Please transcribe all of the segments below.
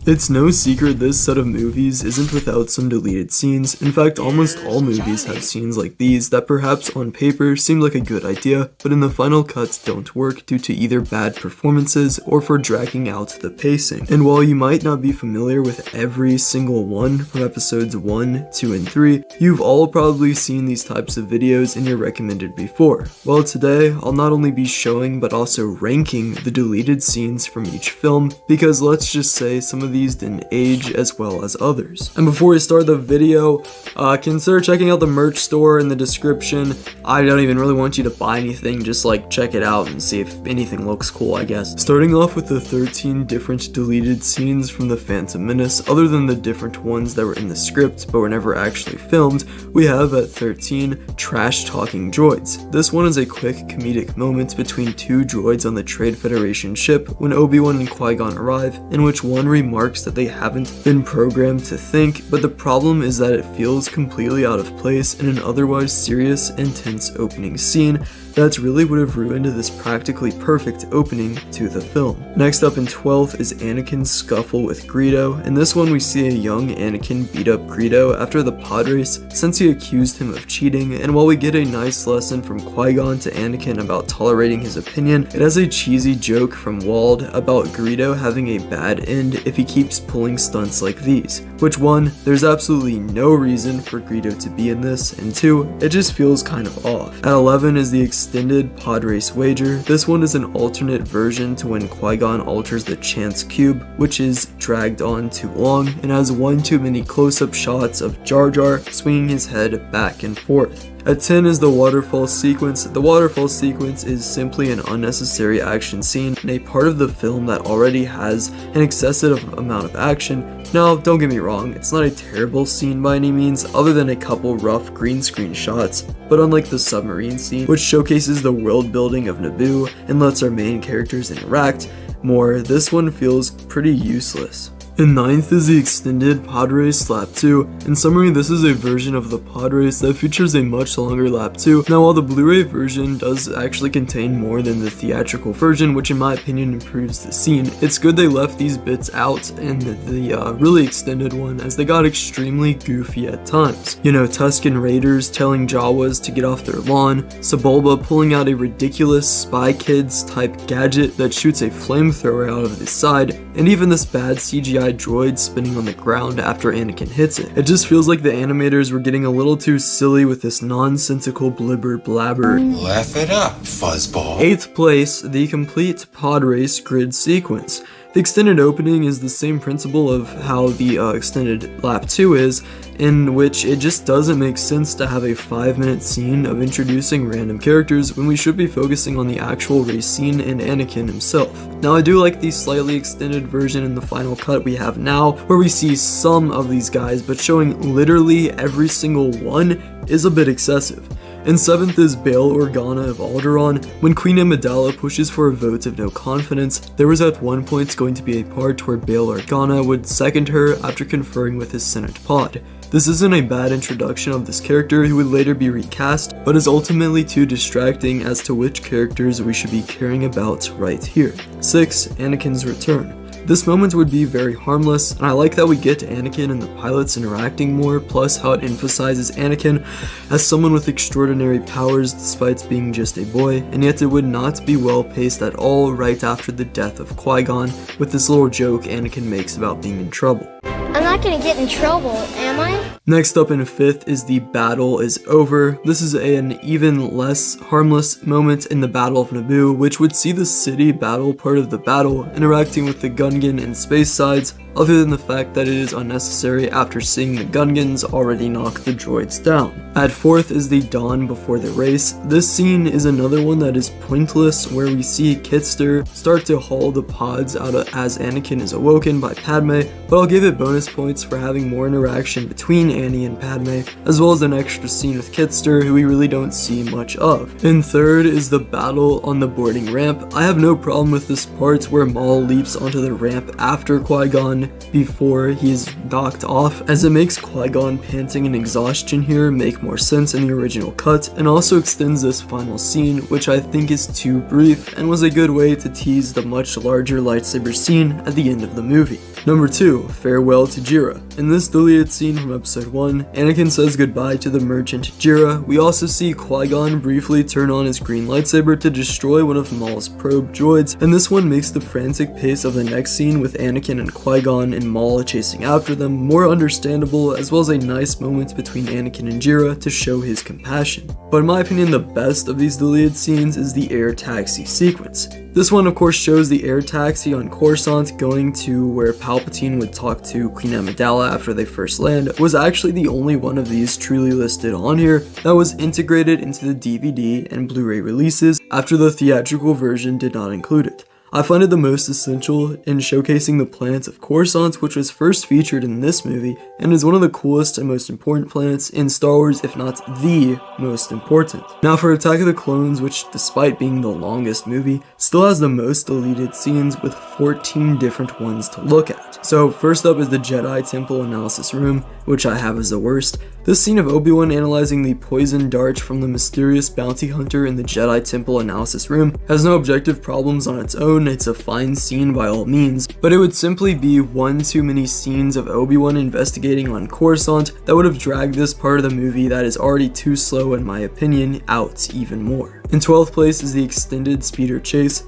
It's no secret this set of movies isn't without some deleted scenes. In fact, almost all movies have scenes like these that perhaps on paper seem like a good idea, but in the final cuts don't work due to either bad performances or for dragging out the pacing. And while you might not be familiar with every single one from episodes 1, 2, and 3, you've all probably seen these types of videos in your recommended before. Well, today I'll not only be showing but also ranking the deleted scenes from each film, because let's just say some of these didn't age as well as others. And before we start the video, consider checking out the merch store in the description. I don't even really want you to buy anything, just like check it out and see if anything looks cool, I guess. Starting off with the 13 different deleted scenes from the Phantom Menace, other than the different ones that were in the script but were never actually filmed, we have at 13 trash talking droids. This one is a quick comedic moment between two droids on the Trade Federation ship when Obi-Wan and Qui-gon arrive, in which one remarks that they haven't been programmed to think, but the problem is that it feels completely out of place in an otherwise serious and tense opening scene that really would have ruined this practically perfect opening to the film. Next up in 12th is Anakin's scuffle with Greedo. In this one we see a young Anakin beat up Greedo after the pod race since he accused him of cheating, and while we get a nice lesson from Qui-Gon to Anakin about tolerating his opinion, it has a cheesy joke from Wald about Greedo having a bad end if he keeps pulling stunts like these, which one, there's absolutely no reason for Greedo to be in this, and two, it just feels kind of off. At 11 is the extended pod race wager. This one is an alternate version to when Qui-Gon alters the chance cube, which is dragged on too long and has one too many close-up shots of Jar Jar swinging his head back and forth. At 10 is the waterfall sequence. The waterfall sequence is simply an unnecessary action scene in a part of the film that already has an excessive amount of action. Now, don't get me wrong, it's not a terrible scene by any means, other than a couple rough green screen shots, but unlike the submarine scene, which showcases the world building of Naboo and lets our main characters interact more, this one feels pretty useless. In 9th is the extended pod race lap 2. In summary, this is a version of the pod race that features a much longer lap 2. Now, while the Blu-ray version does actually contain more than the theatrical version, which in my opinion improves the scene, it's good they left these bits out in the really extended one, as they got extremely goofy at times. You know, Tusken Raiders telling Jawas to get off their lawn, Sebulba pulling out a ridiculous Spy Kids type gadget that shoots a flamethrower out of the side, and even this bad CGI droid spinning on the ground after Anakin hits it. It just feels like the animators were getting a little too silly with this nonsensical blibber blabber. Laugh it up, fuzzball. 8th place, the complete pod race grid sequence. The extended opening is the same principle of how the extended lap 2 is, in which it just doesn't make sense to have a 5-minute scene of introducing random characters when we should be focusing on the actual race scene and Anakin himself. Now, I do like the slightly extended version in the final cut we have now, where we see some of these guys, but showing literally every single one is a bit excessive. In 7th is Bail Organa of Alderaan. When Queen Amidala pushes for a vote of no confidence, there was at one point going to be a part where Bail Organa would second her after conferring with his Senate pod. This isn't a bad introduction of this character who would later be recast, but is ultimately too distracting as to which characters we should be caring about right here. 6. Anakin's return. This moment would be very harmless, and I like that we get Anakin and the pilots interacting more, plus how it emphasizes Anakin as someone with extraordinary powers despite being just a boy, and yet it would not be well paced at all right after the death of Qui-Gon, with this little joke Anakin makes about being in trouble. I'm not gonna get in trouble, am I? Next up in 5th is the battle is over. This is an even less harmless moment in the Battle of Naboo, which would see the city battle part of the battle interacting with the Gungan and space sides, other than the fact that it is unnecessary after seeing the Gungans already knock the droids down. At 4th is the dawn before the race. This scene is another one that is pointless, where we see Kitster start to haul the pods out as Anakin is awoken by Padme, but I'll give it bonus points for having more interaction between Annie and Padme, as well as an extra scene with Kitster who we really don't see much of. In 3rd is the battle on the boarding ramp. I have no problem with this part where Maul leaps onto the ramp after Qui-Gon before he is knocked off, as it makes Qui-Gon panting and exhaustion here make more sense in the original cut, and also extends this final scene, which I think is too brief and was a good way to tease the much larger lightsaber scene at the end of the movie. Number 2, Farewell to Jira. In this deleted scene from episode 1, Anakin says goodbye to the merchant Jira. We also see Qui-gon briefly turn on his green lightsaber to destroy one of Maul's probe droids, and this one makes the frantic pace of the next scene with Anakin and Qui-gon and Maul chasing after them more understandable, as well as a nice moment between Anakin and Jira to show his compassion. But in my opinion, the best of these deleted scenes is the air taxi sequence. This one of course shows the air taxi on Coruscant going to where Palpatine would talk to Queen Amidala after they first land. It was actually the only one of these truly listed on here that was integrated into the DVD and Blu-ray releases after the theatrical version did not include it. I find it the most essential in showcasing the planet of Coruscant, which was first featured in this movie and is one of the coolest and most important planets in Star Wars, if not the most important. Now for Attack of the Clones, which despite being the longest movie, still has the most deleted scenes with 14 different ones to look at. So first up is the Jedi Temple Analysis Room, which I have as the worst. This scene of Obi-Wan analyzing the poison dart from the mysterious bounty hunter in the Jedi Temple Analysis Room has no objective problems on its own. It's a fine scene by all means, but it would simply be one too many scenes of Obi-Wan investigating on Coruscant that would have dragged this part of the movie that is already too slow in my opinion out even more. In 12th place is the extended speeder chase.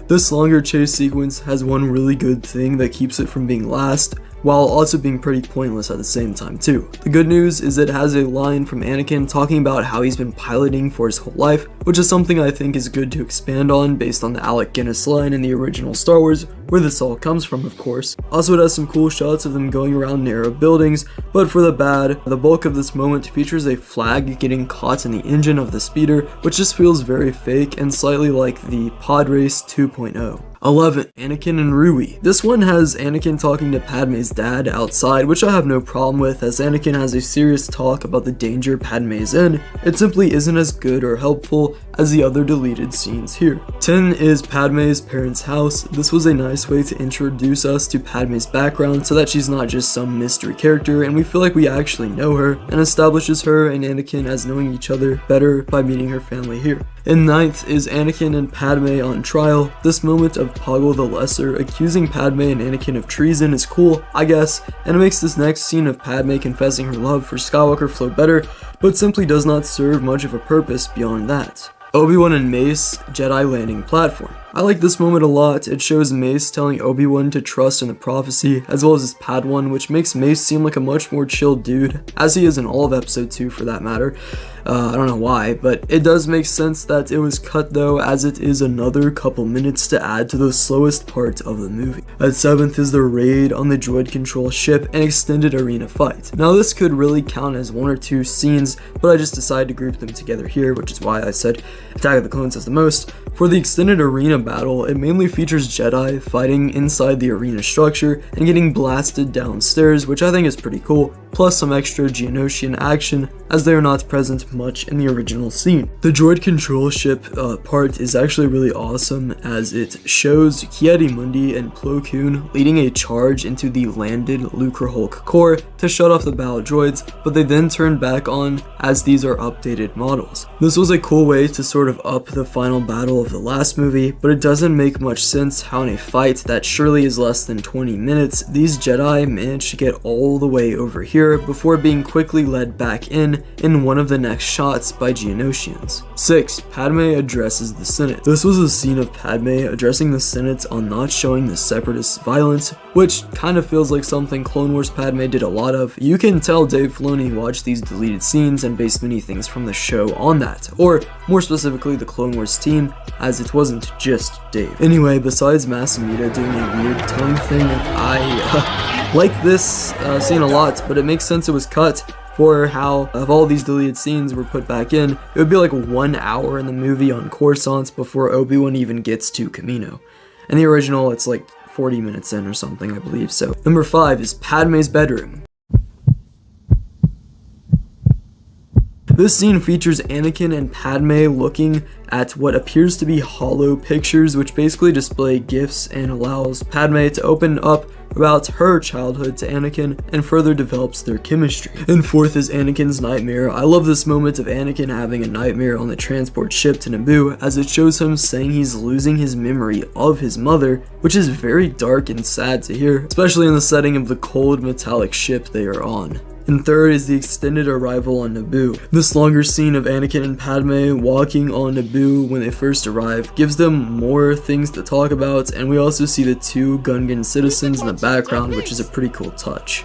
This longer chase sequence has one really good thing that keeps it from being last, while also being pretty pointless at the same time too. The good news is it has a line from Anakin talking about how he's been piloting for his whole life, which is something I think is good to expand on based on the Alec Guinness line in the original Star Wars, where this all comes from of course. Also it has some cool shots of them going around narrow buildings, but for the bad, the bulk of this moment features a flag getting caught in the engine of the speeder, which just feels very fake and slightly like the Pod Race 2.0. 11. Anakin and Rui. This one has Anakin talking to Padme's dad outside, which I have no problem with, as Anakin has a serious talk about the danger Padme is in. It simply isn't as good or helpful as the other deleted scenes here. 10 is Padme's parents' house. This was a nice way to introduce us to Padme's background so that she's not just some mystery character and we feel like we actually know her, and establishes her and Anakin as knowing each other better by meeting her family here. In 9th is Anakin and Padme on trial. This moment of Poggle the Lesser accusing Padme and Anakin of treason is cool, I guess, and it makes this next scene of Padme confessing her love for Skywalker flow better, but simply does not serve much of a purpose beyond that. Obi-Wan and Mace, Jedi landing platform. I like this moment a lot. It shows Mace telling Obi-Wan to trust in the prophecy, as well as his Padawan, which makes Mace seem like a much more chill dude, as he is in all of episode 2 for that matter. I don't know why, but it does make sense that it was cut though, as it is another couple minutes to add to the slowest part of the movie. At 7th is the raid on the droid control ship and extended arena fight. Now this could really count as one or two scenes, but I just decided to group them together here, which is why I said Attack of the Clones has the most. For the extended arena battle, it mainly features Jedi fighting inside the arena structure and getting blasted downstairs, which I think is pretty cool, plus some extra Geonosian action as they are not present much in the original scene. The droid control ship part is actually really awesome, as it shows Ki-Adi-Mundi and Plo Koon leading a charge into the landed Lucre Hulk core to shut off the battle droids, but they then turn back on as these are updated models. This was a cool way to sort of up the final battle of the last movie, but it doesn't make much sense how in a fight that surely is less than 20 minutes, these Jedi managed to get all the way over here before being quickly led back in one of the next shots by Geonosians. 6. Padme addresses the Senate. This was a scene of Padme addressing the Senate on not showing the Separatists violence, which kind of feels like something Clone Wars Padme did a lot of. You can tell Dave Filoni watched these deleted scenes and based many things from the show on that, or more specifically the Clone Wars team, as it wasn't just Dave. Anyway, besides Masamita doing a weird tongue thing, I like this scene a lot, but it makes sense it was cut for how of all these deleted scenes were put back in. It would be like 1 hour in the movie on Coruscant before Obi-Wan even gets to Kamino. In the original, it's like 40 minutes in or something, I believe so. Number 5 is Padme's bedroom. This scene features Anakin and Padme looking at what appears to be hollow pictures, which basically display gifts and allows Padme to open up about her childhood to Anakin and further develops their chemistry. And fourth is Anakin's nightmare. I love this moment of Anakin having a nightmare on the transport ship to Naboo, as it shows him saying he's losing his memory of his mother, which is very dark and sad to hear, especially in the setting of the cold metallic ship they are on. And third is the extended arrival on Naboo. This longer scene of Anakin and Padme walking on Naboo when they first arrive gives them more things to talk about, and we also see the two Gungan citizens in the background, which is a pretty cool touch.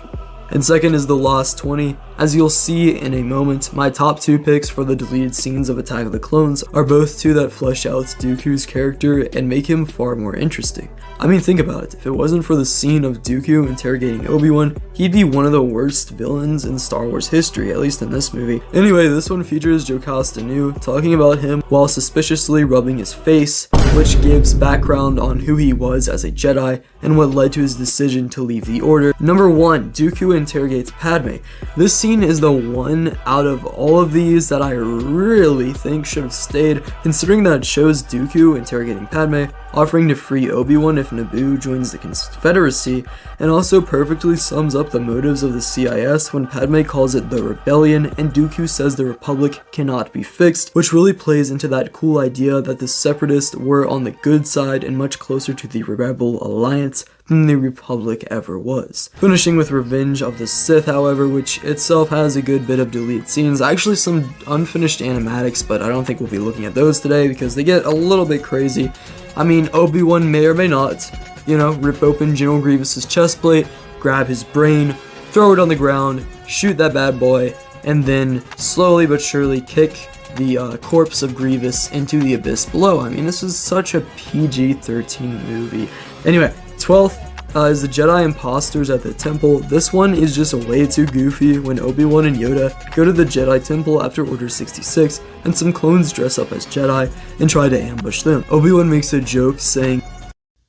And second is the Lost 20. As you'll see in a moment, my top two picks for the deleted scenes of Attack of the Clones are both two that flesh out Dooku's character and make him far more interesting. I mean, think about it. If it wasn't for the scene of Dooku interrogating Obi-Wan, he'd be one of the worst villains in Star Wars history, at least in this movie. Anyway, this one features Jocasta Nu talking about him while suspiciously rubbing his face, which gives background on who he was as a Jedi and what led to his decision to leave the Order. Number 1, Dooku interrogates Padme. This scene is the one out of all of these that I really think should have stayed, considering that it shows Dooku interrogating Padme, offering to free Obi-Wan if Naboo joins the Confederacy, and also perfectly sums up the motives of the CIS when Padme calls it the Rebellion and Dooku says the Republic cannot be fixed, which really plays into that cool idea that the Separatists were on the good side and much closer to the Rebel Alliance than the Republic ever was. Finishing with Revenge of the Sith, however, which itself has a good bit of deleted scenes, actually some unfinished animatics, but I don't think we'll be looking at those today because they get a little bit crazy. I mean, Obi-Wan may or may not, rip open General Grievous's chest plate, grab his brain, throw it on the ground, shoot that bad boy, and then slowly but surely kick the corpse of Grievous into the abyss below. I mean, this is such a PG-13 movie. Anyway, 12th is the Jedi Imposters at the Temple. This one is just way too goofy when Obi-Wan and Yoda go to the Jedi Temple after Order 66, and some clones dress up as Jedi and try to ambush them. Obi-Wan makes a joke saying,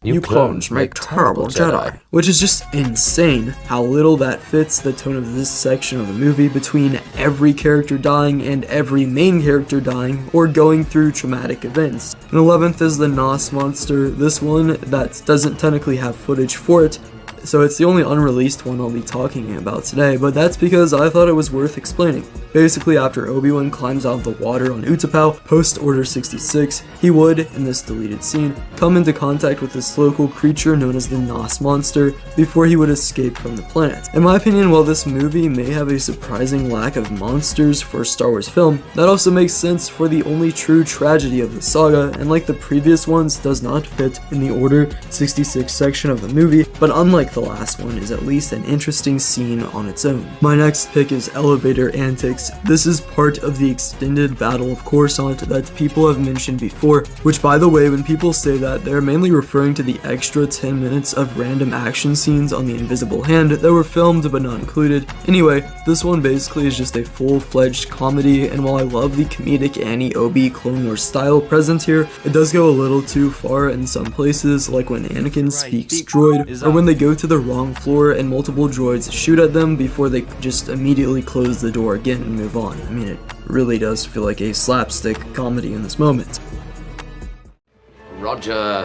"You clones make terrible Jedi," which is just insane how little that fits the tone of this section of the movie between every character dying and every main character dying or going through traumatic events. And 11th is the Nos monster, this one that doesn't technically have footage for it, so it's the only unreleased one I'll be talking about today, but that's because I thought it was worth explaining. Basically, after Obi-Wan climbs out of the water on Utapau, post-Order 66, he would, in this deleted scene, come into contact with this local creature known as the Nos monster before he would escape from the planet. In my opinion, while this movie may have a surprising lack of monsters for a Star Wars film, that also makes sense for the only true tragedy of the saga, and like the previous ones, does not fit in the Order 66 section of the movie, but unlike the last one, is at least an interesting scene on its own. My next pick is Elevator Antics. This is part of the extended Battle of Coruscant that people have mentioned before, which, by the way, when people say that, they're mainly referring to the extra 10 minutes of random action scenes on the Invisible Hand that were filmed but not included. Anyway, this one basically is just a full-fledged comedy, and while I love the comedic Annie-Obi Clone Wars style present here, it does go a little too far in some places, like when Anakin speaks droid, or when they go to the wrong floor and multiple droids shoot at them before they just immediately close the door again and move on. I mean, it really does feel like a slapstick comedy in this moment. Roger.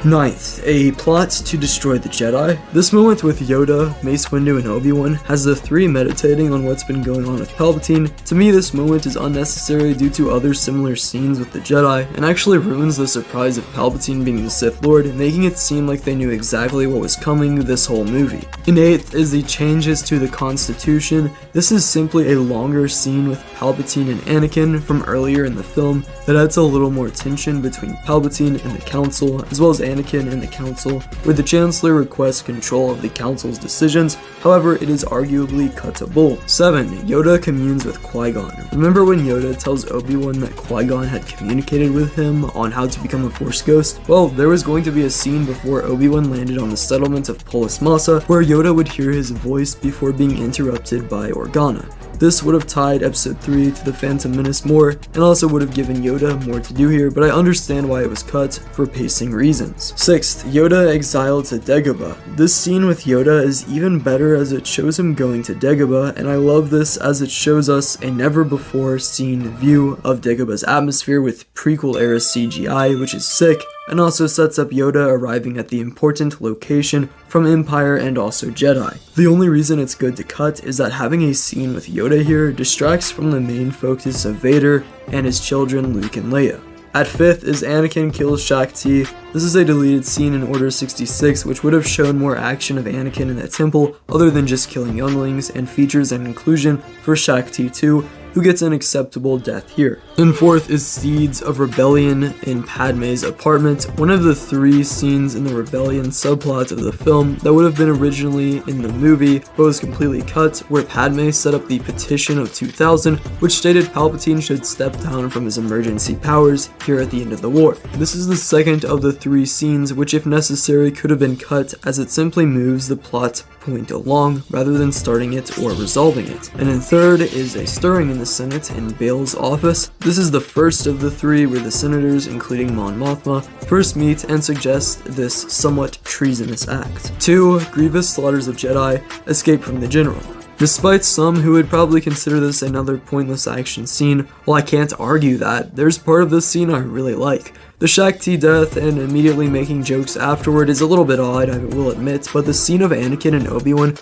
9th, a plot to destroy the Jedi. This moment with Yoda, Mace Windu, and Obi-Wan has the three meditating on what's been going on with Palpatine. To me, this moment is unnecessary due to other similar scenes with the Jedi, and actually ruins the surprise of Palpatine being the Sith Lord, making it seem like they knew exactly what was coming this whole movie. And 8th is the changes to the Constitution. This is simply a longer scene with Palpatine and Anakin from earlier in the film that adds a little more tension between Palpatine and the Council, as well as Anakin and the Council, where the Chancellor requests control of the Council's decisions. However, it is arguably cuttable. 7. Yoda communes with Qui-gon. Remember when Yoda tells Obi-Wan that Qui-Gon had communicated with him on how to become a Force Ghost? Well, there was going to be a scene before Obi-Wan landed on the settlement of Polis Massa where Yoda would hear his voice before being interrupted by Organa. This would have tied episode 3 to the Phantom Menace more, and also would have given Yoda more to do here, but I understand why it was cut for pacing reasons. 6th, Yoda exiled to Dagobah. This scene with Yoda is even better as it shows him going to Dagobah, and I love this as it shows us a never before seen view of Dagobah's atmosphere with prequel era CGI, which is sick. and also sets up Yoda arriving at the important location from Empire and also Jedi. The only reason it's good to cut is that having a scene with Yoda here distracts from the main focus of Vader and his children Luke and Leia. At 5th is Anakin kills Shaak Ti. This is a deleted scene in Order 66 which would have shown more action of Anakin in the temple other than just killing younglings, and features an inclusion for Shaak Ti 2, who gets an acceptable death here. And 4th is Seeds of Rebellion in Padme's apartment, one of the 3 scenes in the rebellion subplot of the film that would have been originally in the movie but was completely cut, where Padme set up the petition of 2000 which stated Palpatine should step down from his emergency powers here at the end of the war. This is the second of the 3 scenes which, if necessary, could have been cut, as it simply moves the plot point along rather than starting it or resolving it. And in 3rd is a stirring in the Senate in Bail's office. This is the first of the 3 where the senators, including Mon Mothma, first meet and suggest this somewhat treasonous act. 2. Grievous slaughters a Jedi, escape from the general. Despite some who would probably consider this another pointless action scene, while I can't argue that, there's part of this scene I really like. The Shaak Ti death and immediately making jokes afterward is a little bit odd, I will admit, but the scene of Anakin and Obi-Wan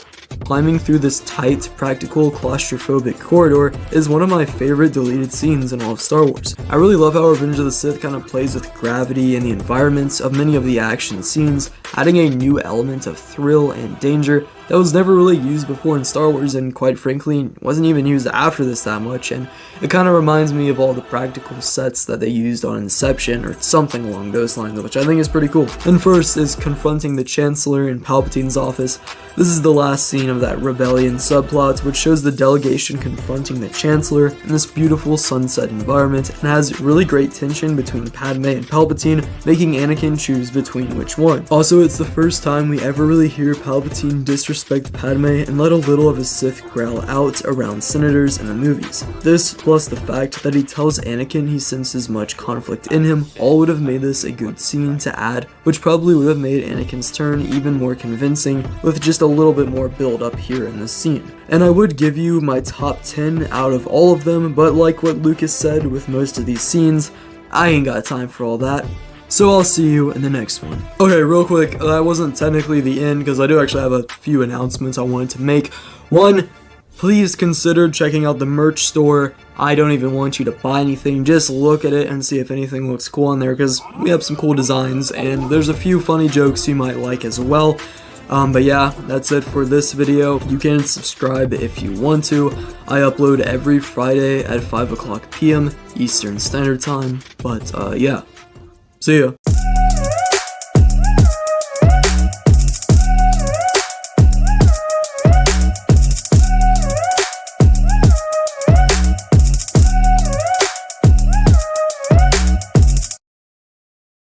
climbing through this tight, practical, claustrophobic corridor is one of my favorite deleted scenes in all of Star Wars. I really love how Revenge of the Sith kind of plays with gravity and the environments of many of the action scenes, adding a new element of thrill and danger that was never really used before in Star Wars, and quite frankly wasn't even used after this that much, and it kind of reminds me of all the practical sets that they used on Inception or something along those lines, which I think is pretty cool. And first is confronting the Chancellor in Palpatine's office. This is the last scene of that rebellion subplot, which shows the delegation confronting the Chancellor in this beautiful sunset environment, and has really great tension between Padme and Palpatine, making Anakin choose between which one. Also, it's the first time we ever really hear Palpatine disrespect Padme and let a little of his Sith growl out around senators in the movies. This, plus the fact that he tells Anakin he senses much conflict in him, all would have made this a good scene to add, which probably would have made Anakin's turn even more convincing with just a little bit more build up here in this scene. And I would give you my top 10 out of all of them, but like what Lucas said with most of these scenes, I ain't got time for all that. So I'll see you in the next one. Okay, real quick, that wasn't technically the end because I do actually have a few announcements I wanted to make. One, please consider checking out the merch store. I don't even want you to buy anything, just look at it and see if anything looks cool on there, because we have some cool designs and there's a few funny jokes you might like as well. But yeah, that's it for this video. You can subscribe if you want to. I upload every Friday at 5 o'clock p.m. Eastern Standard Time. But yeah, see ya.